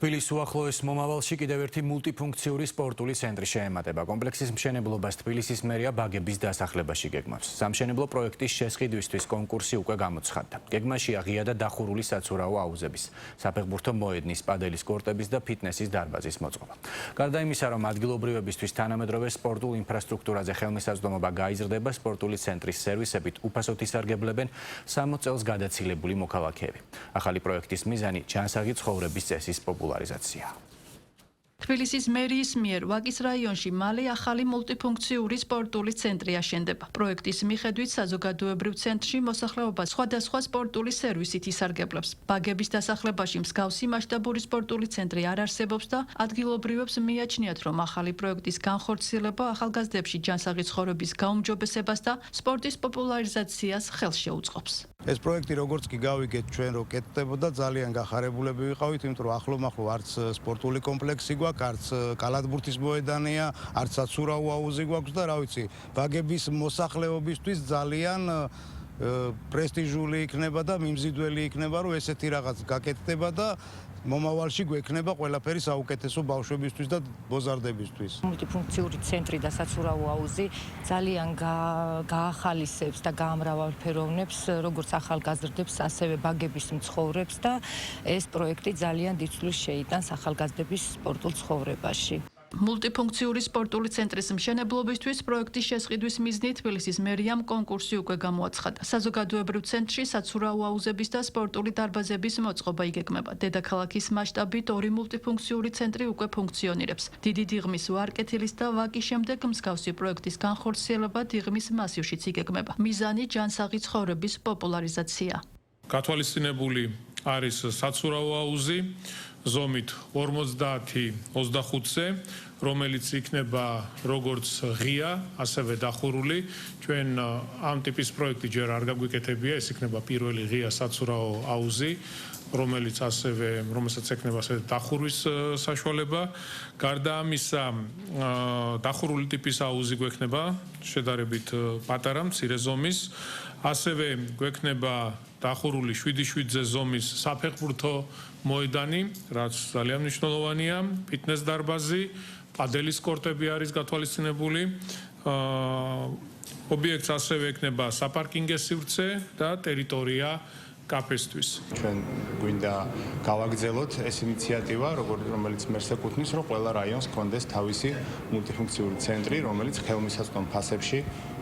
თბილისის უახლოეს მომავალში კიდევ ერთი მულტიფუნქციური სპორტული ცენტრი შეემატება. კომპლექსის მშენებლობას თბილისის მერია ბაგების დასახლებაში გეგმავს. სამშენებლო პროექტის შესყიდვისთვის კონკურსი უკვე გამოცხადდა. გეგმაში აღია და დახურული საცურაო აუზების, საფეხბურთო მოედნის, პადელის კორტების და ფიტნესის დარბაზის მოწყობა. გარდა იმისა, რომ ადგილობრივებისთვის თანამედროვე სპორტულ ინფრასტრუქტურაზე ხელმისაწვდომობა გაიზრდება, სპორტული ცენტრის სერვისებით უფასოდ ისარგებლებენ 60 წელს გადაცილებული მოქალაქეები. ახალი პროექტის მიზანი ჯანსაღი ცხოვრების წესის პოპულარიზაცია. თბილისის მერიის მიერ ვაკის რაიონში მალე ახალი მულტიფუნქციური სპორტული ცენტრი აშენდება. პროექტის მიხედვით საზოგადოებრივ ცენტრში მოსახლეობა სხვადასხვა სპორტული სერვისით ისარგებლებს. ბაგების დასახლებაში მსგავსი მასშტაბური სპორტული ცენტრი არ არსებობს და ადგილობრივებს მიაჩნიათ, რომ ახალი პროექტის განხორციელება ახალგაზრდებში ჯანსაღი ცხოვრების გაუმჯობესებას და სპორტის პოპულარიზაციას ხელს შეუწყობს. ეს პროექტი როგორც კი გავიგეთ ჩვენ რო კეთდებოდა ძალიან გახარებულები ვიყავით, იმიტომ რომ ახლო-მახლო არც სპორტული კომპლექსი გვაქვს, არც კალათბურთის მოედანია, არც საცურაო აუზი გვაქვს და რა ვიცი, ბაგების მოსახლეობისთვის ძალიან პრესტიჟული იქნება და მიმზიდველი იქნება, რომ ესეთი რაღაც გაკეთდება და მომავალში გვექნება ყველაფერი საუკეთესო ბავშვებისთვის და ბოზარდებისთვის. მულტიფუნქციური ცენტრი და საცურაო აუზი ძალიან გაახალისებს და გაამრავალფეროვნებს როგორც ახალგაზრდებს, ასევე ბაგების მცხოვრებს და ეს პროექტი ძალიან დიდ წვლილს შეიტანს ახალგაზრდების სპორტულ ცხოვრებაში. მულტიფუნქციური სპორტული ცენტრის მშენებლობისთვის პროექტის შესყიდვის მიზნით თბილისის მერიამ კონკურსი უკვე გამოაცხადა. საზოგადოებრივ ცენტრში საცურაო აუზების და სპორტული დარბაზების მოწყობა იგეგმება. დედაქალაქის მასშტაბით ორი მულტიფუნქციური ცენტრი უკვე ფუნქციონირებს. დიდი დიღმის, ვარკეთილის და ვაკის შემდეგ მსგავსი პროექტის განხორციელება დიღმის მასივშიც იგეგმება. მიზანი ჯანსაღი ცხოვრების პოპულარიზაცია. გათვალისწინებული არის საცურაო აუზი ზომით 50-25-ზე, რომელიც იქნება როგორც ღია, ასევე დახურული. ჩვენ ამ ტიპის პროექტი ჯერ არ გაგვიკეთებია, ეს იქნება პირველი ღია საცურაო აუზი, რომელსაც ექნება დახურვის საშუალება. გარდა ამისა, დახურული ტიპის აუზი გვექნება შედარებით პატარა, მცირე ზომის, ასევე გვექნება დახურული 7-7-ზე ზომის საფეხბურთო მოედანი, რაც ძალიან მნიშვნელოვანია, ფიტნეს დარბაზი, პადელის კორტები არის გათვალისწინებული. ობიექტს ასევე ექნება საპარკინგო სივრცე და ტერიტორია კაფესთვის. ჩვენ გვინდა გავაგრძელოთ ეს ინიციატივა, რომელიც მერს ეკუთვნის, რომ ყველა რაიონს ჰქონდეს თავისი მულტიფუნქციური ცენტრი, რომელიც ხელმისაწვდომ ფასებში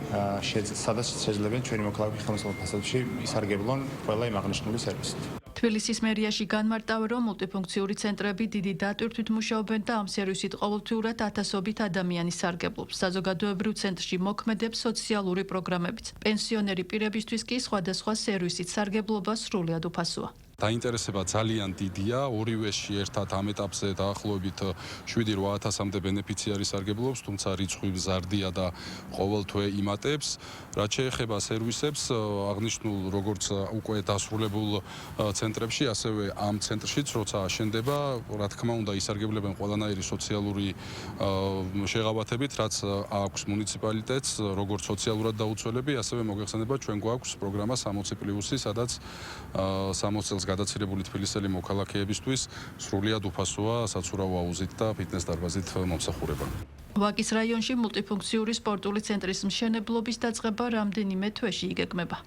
სადაც შეძლებენ ჩვენი მოქალაქეები ხელმისაწვდომ ფასებში ისარგებლონ ყველა იმ აღნიშნული სერვისით. თბილისის მერიაში განმარტავენ, რომ მულტიფუნქციური ცენტრები დიდი დატვირთვით მუშაობენ და ამ სერვისით ყოველთვიურად ათასობით ადამიანი სარგებლობს. საზოგადოებრივ ცენტრში მოქმედებს სოციალური პროგრამებიც. პენსიონერი პირებისთვის კი სხვადასხვა სერვისით სარგებლობა სრულად უფასოა. დაინტერესება ძალიან დიდია, ორივეში ერთად ამ ეტაპზე დაახლოებით 7-8,000-მდე ბენეფიციარი სარგებლობს, თუმცა რიცხვი მზარდია და ყოველთვე იმატებს. რაც შეეხება სერვისებს, აღნიშნულ როგორც უკვე დასრულებულ ცენტრებში, ასევე ამ ცენტრშიც, როცა აშენდება, რა თქმა უნდა, ისარგებლებენ ყველანაირი სოციალური შეღავათებით, რაც აქვს მუნიციპალიტეტს, როგორც სოციალურად დაუცველები, ასევე მოგეხსენება, ჩვენ გვაქვს პროგრამა 60+, სადაც 60 წელს გადაცილებული თბილისელი მოქალაქეებისთვის სრულიად უფასოა საცურაო აუზით და ფიტნეს დარბაზით მომსახურება. ვაკის რაიონში მულტიფუნქციური სპორტული ცენტრის მშენებლობის დაწყება რამდენიმე თვეში იგეგმება.